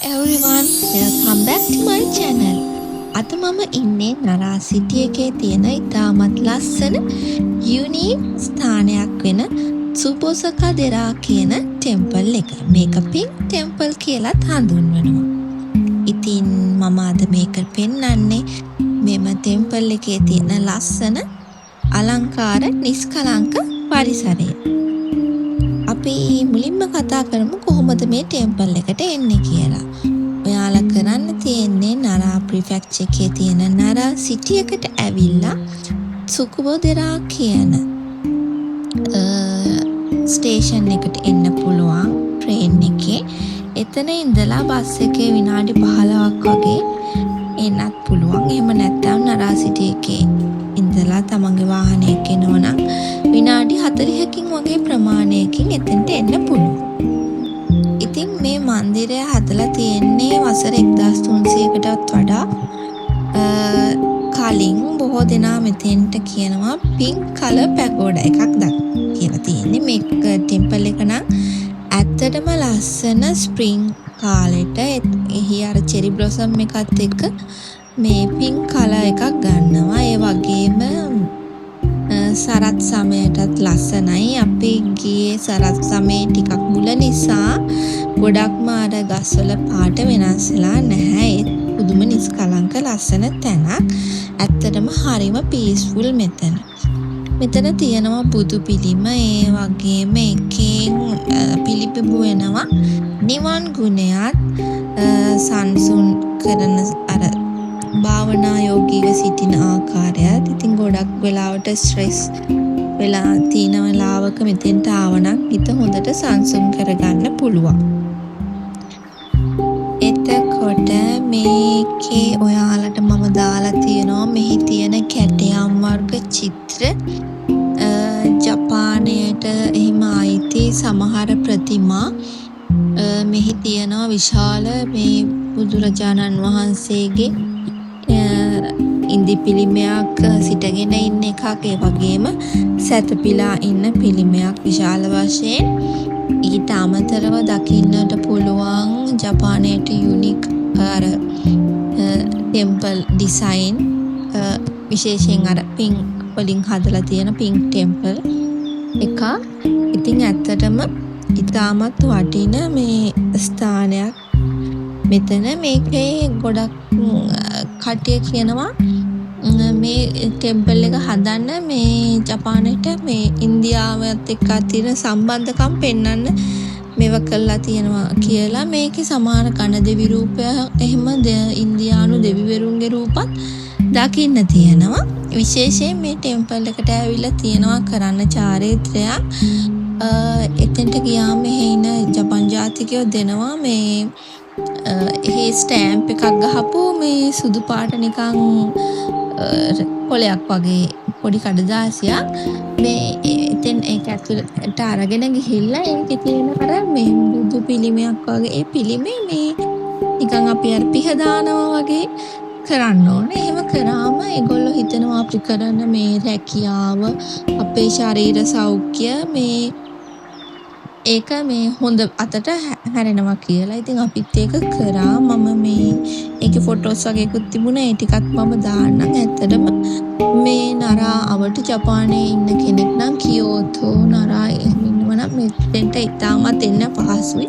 everyone, welcome back to my channel. අද මම ඉන්නේ නරා සිටි එකේ තියෙන ඉතාමත් ලස්සන යුනික් ස්ථානයක් වෙන සුබෝසකා දෙරා කියන ටෙම්පල් එක. මේක පින්ක් ටෙම්පල් කියලාත් හඳුන්වනවා. ඉතින් මම අද මේක පෙන්වන්නේ මෙම ටෙම්පල් එකේ තියෙන ලස්සන අලංකාර නිස්කලංක පරිසරය. අපි මුලින්ම කතා කරමු කොහොමද මේ ටෙම්පල් එකට එන්නේ කියලා. ඔයාලා කරන්න තියෙන්නේ නරා ප්‍රිෆෙක්චර් එකේ තියෙන නරා සිටි එකට ඇවිල්ලා සුකුබෝදෙරා කියන ස්ටේෂන් එකට එන්න පුළුවන් ට්‍රේන් එකේ. එතන ඉඳලා බස් එකේ විනාඩි 15ක් වගේ එන්නත් පුළුවන්. එහෙම නැත්නම් නරා සිටි එකේ ඉඳලා තමන්ගේ වාහනයක එනවනම් විනාඩි 40කින් වගේ ප්‍රමාණයකින් එතනට එන්න පුළුවන්. ඉතින් මේ මන්දිරය හදලා තියෙන්නේ වසර 1300කටත් වඩා කලින්. බොහෝ දෙනා මෙතෙන්ට කියනවා පින්ක් කලර් පැගෝඩා එකක් කියලා තියෙන්නේ. මේ ටෙම්පල් එක නම් ඇත්තටම ලස්සන ස්ප්‍රින්ග් කාලෙට එහි අර චෙරි බ්ලොසම් එකත් එක්ක මේ පින්ක් කලර් එකක් ගන්නවා. ඒ වගේම සරත් සමයටත් ලස්සනයි. අපි ගියේ සරත් සමයේ ටිකක් මුල නිසා ගොඩක්ම අර ගස්වල පාට වෙනස් වෙලා නැහැ. ඒ පුදුම නිස්කලංක ලස්සන තැනක්. ඇත්තටම හරිම පීස්ෆුල් මෙතන. මෙතන තියෙනවා බුදු පිළිම. ඒ වගේම එකෙන් පිළිබිඹු වෙනවා නිවන් ගුණයත් සංසුන් කරන අර භාවනා යෝගීව සිටින ආකාරයත්. ඉතින් ගොඩක් වෙලාවට ස්ට්‍රෙස් වෙලා තියෙන වෙලාවක මෙතෙන්ට ආවනම් හිත හොඳට සංසුන් කරගන්න පුළුවන්. එතකොට මේකේ ඔයාලට මම දාලා තියෙනවා මෙහි තියෙන කැටයම් වර්ග චිත්‍ර, ජපානයට එහෙම ආйти සමහර ප්‍රතිමා. මෙහි තියෙනවා විශාල මේ බුදුරජාණන් වහන්සේගේ ඉන්දි පිළිමයක් සිටගෙන ඉන්න එකක්. ඒ වගේම සැතපීලා ඉන්න පිළිමයක් විශාල වශයෙන්. ඊට අමතරව දකින්නට පුළුවන් ජපානයේ යුනික් අර ටෙම්පල් ඩිසයින්, විශේෂයෙන් අර පින්ක් වලින් හදලා තියෙන පින්ක් ටෙම්පල් එක. ඉතින් ඇත්තටම ඉතාමත් වටින මේ ස්ථානයක්. මෙතන මේකේ ගොඩක් කට්ටිය කියනවා මේ ටෙම්පල් එක හදන්න මේ ජපානයට මේ ඉන්දියාවත් එක්ක තියෙන සම්බන්ධකම් පෙන්වන්න මේව කළා තියෙනවා කියලා. මේකේ සමාන කන දෙවි රූපය එහෙම ඉන්දියානු දෙවිවරුන්ගේ රූපත් දකින්න තියෙනවා. විශේෂයෙන් මේ ටෙම්පල් එකට ඇවිල්ලා තියෙනවා කරන්න චාරිත්‍රයක්. එතෙන්ට ගියාම මෙහෙන ජපන් ජාතිකයෝ දෙනවා මේ ඒ ස්ටෑම්ප් එකක් ගහපු මේ සුදු පාට නිකන් පොලයක් වගේ පොඩි කඩදාසියක්. මේ එතෙන් ඒක ඇතුළට අරගෙන ගිහිල්ලා ඒකේ තියෙන අර මේ බුදු පිළිමයක් වගේ ඒ පිළිමේ මේ නිකන් අපි අර පිහ දානවා වගේ කරන්න ඕනේ. එහෙම කරාම ඒගොල්ලෝ හිතනවා අපි කරන මේ රැකියාව අපේ ශරීර සෞඛ්‍ය මේ ඒක මේ හොඳ අතට හැරෙනවා කියලා. ඉතින් අපිත් ඒක කරා. මම මේ ඒකේ ෆොටෝස් වගේකුත් තිබුණා. ඒ ටිකත් මම දාන්නම්. ඇත්තටම මේ නරා අවට ජපානයේ ඉන්න කෙනෙක් නම් කියෝතෝ නරා ඉන්නවනම් මෙතෙන්ට ඉතාමත් එන්න පහසුයි.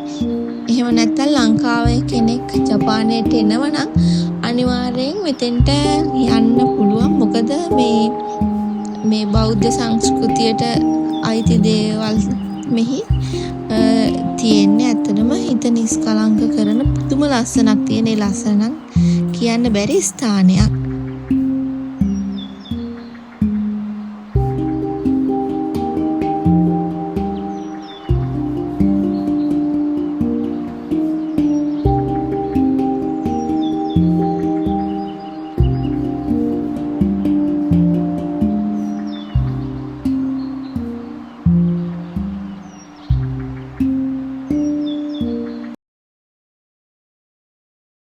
එහෙම නැත්නම් ලංකාවේ කෙනෙක් ජපානයට එනවනම් අනිවාර්යෙන් මෙතෙන්ට යන්න පුළුවන්. මොකද මේ බෞද්ධ සංස්කෘතියට අයිති දේවල් මෙහි තියෙන්නේ. ඇත්තටම හිත නිස්කලංක කරන පුදුම ලස්සනක් තියෙන. ඒ ලස්සනක් කියන්න බැරි ස්ථානයක්.